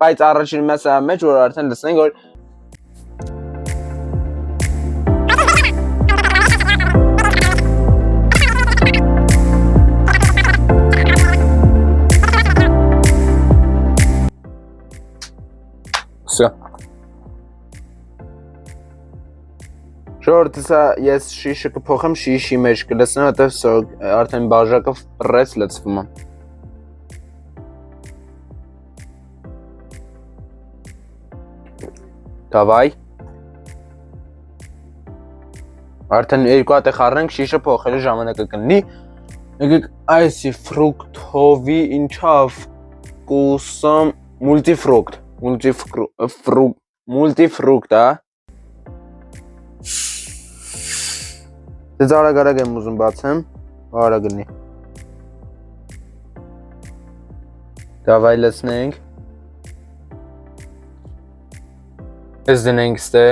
բայց առաջին մասը մեջ որ արդեն լսենք որ Всё. Շորտ սա ես շիշը կփոխեմ շիշի մեջ կլսնեմ, որտեղ արդեն բաժակը պրես լցվում է։ Դավայ։ Արդեն երկու հատ է խառնենք, շիշը փոխելու ժամանակը կլինի։ Եկեք այսի ֆրուկտովի ինչով կուսամ մուլտիֆրուկտ Multifruct, Դե արագ եմ ուզում բացեմ, արագ լինի։ Դավայ լցնենք։ Ես դնենք ստե։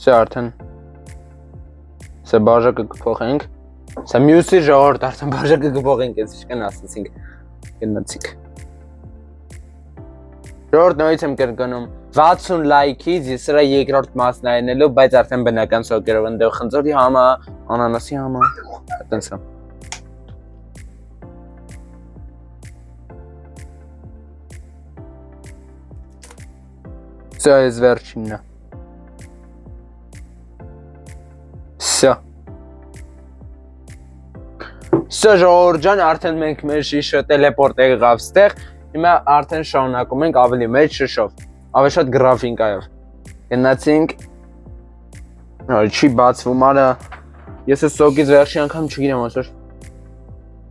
Սա արդեն։ Սա բաժակը կփոխենք։ Սա մյուսի ժողովուրդ արդեն բաժակը կփոխենք, ես ինչքան ասացինք։ Գնացինք։ Ժողովուրդ նույնից եմ կրկնում 60 լայքից ես սրա երկրորդ մասն այնելու, բայց արդեն բնական սոկերով ընդեղ խնձորի համա, անանասի համա, այդպես է։ Սա ես վերջինն է։ Սա։ Սա ժողովուրդ ջան, արդեն մենք մեր շիշը տելեպորտ եղավ ստեղ, հիմա արդեն շարունակում ենք ավելի մեծ շշով։ Ավելի շատ գրաֆիկայով։ Գնացինք։ Չի բացվում արա։ Ես այս սոկից վերջի անգամ չգիտեմ ասոր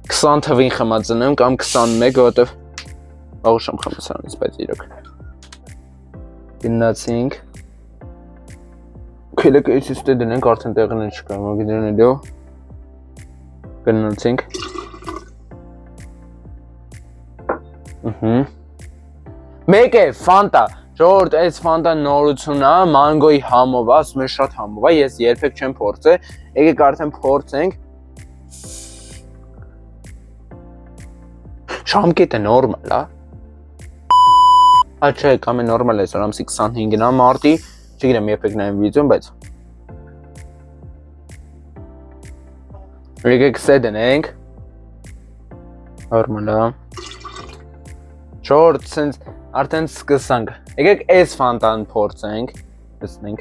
20 թվին խմածնեմ կամ 21, որովհետև աղուշ եմ խմած սրանից, բայց իրոք։ Գնացինք։ Քելեք այս ուստե դնենք արդեն տեղն չկա, մագիներնելու։ Գնացինք։ Մեկ է ֆանտա Ժողովուրդ, այս ֆանտա նորություն է, մանգոյի համով է, ասում է շատ համով է, ես երբեք չեմ փորձել, եկեք արդեն փորձենք։ Ժամկետը նորմալ է։ Չէ, կամ է նորմալ է, որ ամսի 25-ն է մարտի, չգիտեմ երբեք նայեմ վիդեոն, բայց եկեք սե դնենք։ Նորմալ է։ Ժողովուրդ, սենց արդեն սկսանք։ Եկեք այս ֆանտան փորձենք, լսնենք։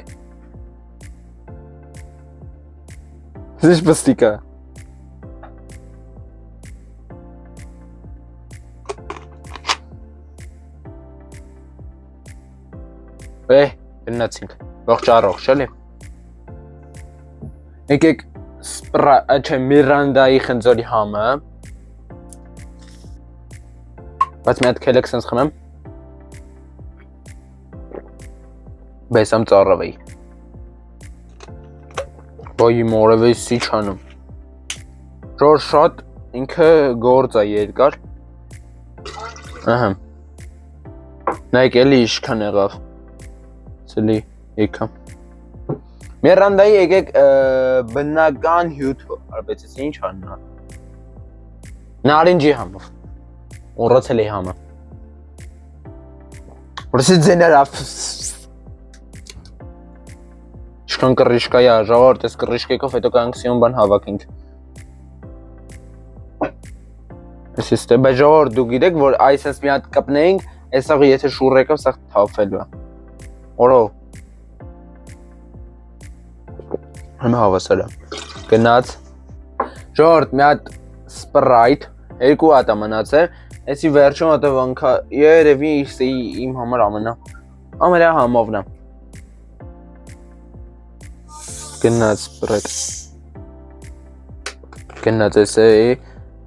Զիշ բստիկա։ Գնացինք, ողջ առողջ, էլի։ Եկեք Միրանդայի խնձորի համը։ Բայց մի հատ քելեք սենց խմեմ։ Բայց ամ ծառավեի։ Բայի մորևեի սի չանում։ Ժոր շատ ինքը գործ է երկար։ Ահա։ Նայք էլի իշքան եղավ։ Սելի եկա։ Միրանդայի եկեք բնական հյութ, բայց ես ինչ աննա։ Նարինջի համով։ Ուռացել էի համը։ Որսի ձեներավ։ Չքան կռիշկա է, ժողովուրդ, այս կռիշկեքով հետո կանք սիոն բան հավաքենք։ Այս իստե, բայց ժողովուրդ դու գիտեք, որ այս մի հատ կպնեինք, այսաղը եթե շուռ եկավ, սաղ թավվելու է։ Օրով։ Հիմա հավասար է։ Գնաց։ Ժողովուրդ, մի հատ սպրայթ, երկու հատ է մնացել, այսի վերջում հատով անքա, երևի իմ համար ամենա համովն է։ Գնաց սպրայթ։ Գնաց այս է,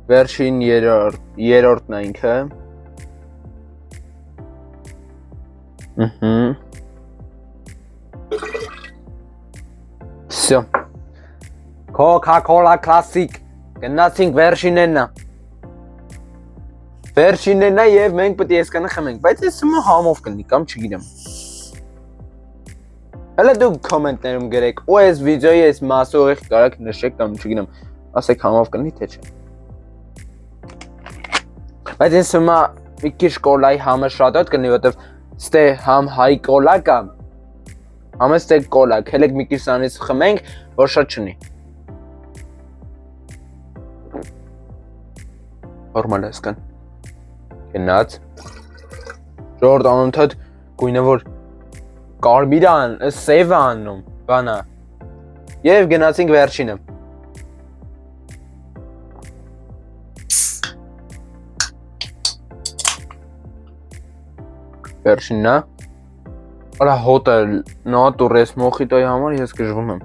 վերջին երորդն է ինքը։ Всё. Coca-Cola Classic։ Գնացինք վերջինն է։ Վերջինն է եւ մենք պետք է եսկանը խմենք, բայց ես հիմա համով կլինի կամ չգիտեմ։ Հələ դուք կոմենտներում գրեք, ու այս վիդեոյի այս մասը ուղիղ կարաք նշեք կամ չգիտեմ, ասեք համով կլինի թե չէ։ Բայց ես հիմա մի քիչ կոլայի համը շատ հատ կլինի, որովհետև ստե համ հայ կոլա կա, համ ստե կոլա, քելեք մի քիչ սրանից խմենք, որ շատ չնի։ Նորմալ է սկան։ Գնաց։ Ժորդ անընդհատ գույնը որ կարմիր ան, սև անում, բանա։ Եվ գնացինք վերջինը։ Վերջինն է։ Արա հոտը նատուրես մոխիտոյի համար ես գժվում եմ։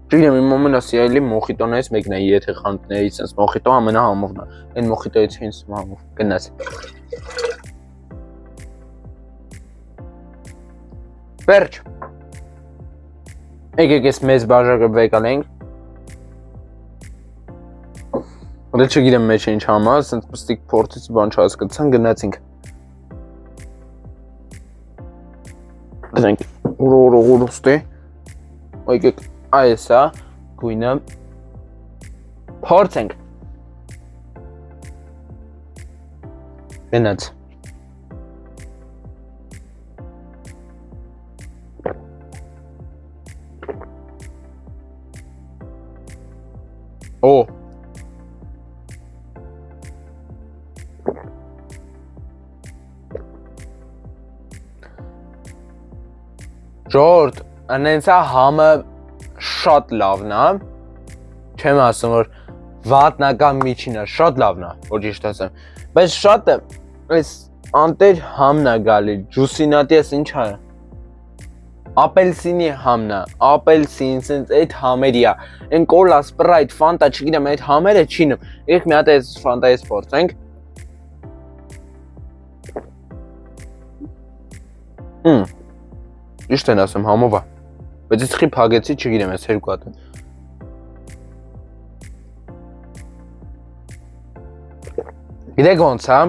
Չգիտեմ, իմ ամենասիրելի մոխիտոներից մեկն է, եթե խանութներից sense մոխիտո ամենահամովն է։ Այն մոխիտոից ինձ համով գնաց։ Վերջ։ Եկեք ես մեծ բաժակը վեկալենք։ Դե չգիտեմ մեջ ինչ համա, sense պստիկ փորձից բան չհասկացան, գնացինք։ Դրանք ուրոստի։ Եկեք այս է գույնը փորձենք։ Գնաց։ Օ Ժորդ, անենցա համը շատ լավն է, չեմ ասում, որ վատնական միջինը, շատ լավն է, որ ճիշտ ասեմ, բայց շատ է, այս անտեր համն է գալի, ջուսինատի ես ինչ է, ապելսինի համն է, ապելսին, սենց այդ համերի է, են կոլա, սպրայթ, ֆանտա, չգիտեմ, այդ համերը չինում, եք մի հատ այս ֆանտայից փորձենք, Ճիշտ են ասում, համով է, բայց ես խի փագեցի, չգիտեմ, ես երկու հատ եմ։ Գիտեք ոնց է,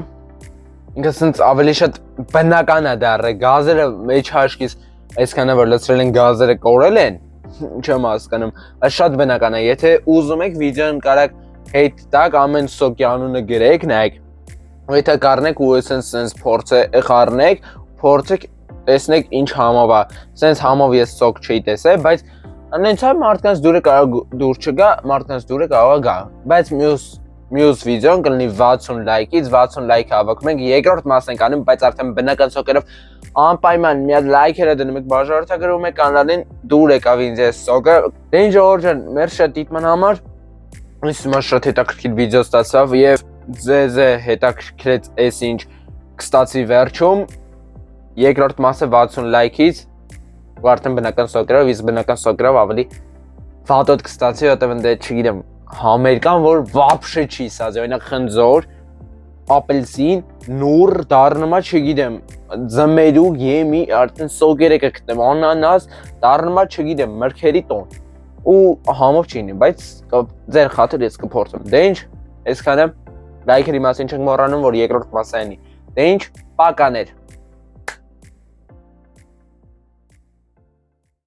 ինքը սենց ավելի շատ բնական է դառը, գազերը մեջ հաշկից այսքանը որ լցրել են գազերը կորել են, չեմ հասկանում, այս շատ բնական է, եթե ուզում եք վիդեոն կարակ հեյթ տակ ամեն սոկի անունը գրեք, նայեք, եթե կարնեք ու սենց խառնեք, փորձեք տեսնեք ինչ համով է, սենց համով ես սոկ չի տեսել, բայց անենցա մարդկանց դուրը կարող դուր չգա, մարդկանց դուրը կարող գա, բայց մյուս վիդեոն կլինի 60 լայքից, 60 լայք հավաքում ենք, երկրորդ մասն ենք անում, բայց արդեն բնական սոկերով անպայման մի հատ լայքերը դնում եք, բաժանորդագրում եք կանալին, դուր եկավ ինձ ես սոկը, դե ինչ Ժորժան, մեր շատ դիտման համար, ինձ հիմա շատ հետաքրքիր վիդեո ստացավ և ձեզ հետաքրքրեց այս ինչ կստացի վերջում, երկրորդ մասը 60 լայքից, ու արդեն բնական սոկերով, իսկ բնական սոկերով ավելի վատոտ կստացի, որտև ընդ չգիտեմ, համերկան, որ վաբշե չի սազի, օրինակ խնձոր, ապելսին, նուր, դառնումա չգիտեմ, ձմերուկ, եմի, արդեն սոկերը կգտնեմ, անանաս, դառնումա չգիտեմ, մրգերի տոն, ու համով չի լինի, բայց ձեր խաթր ես կփորձեմ, դե ինչ, այսքանը լայքերի մասին չենք մոռանում, որ երկրորդ մասը այնի, դե ինչ, պականեր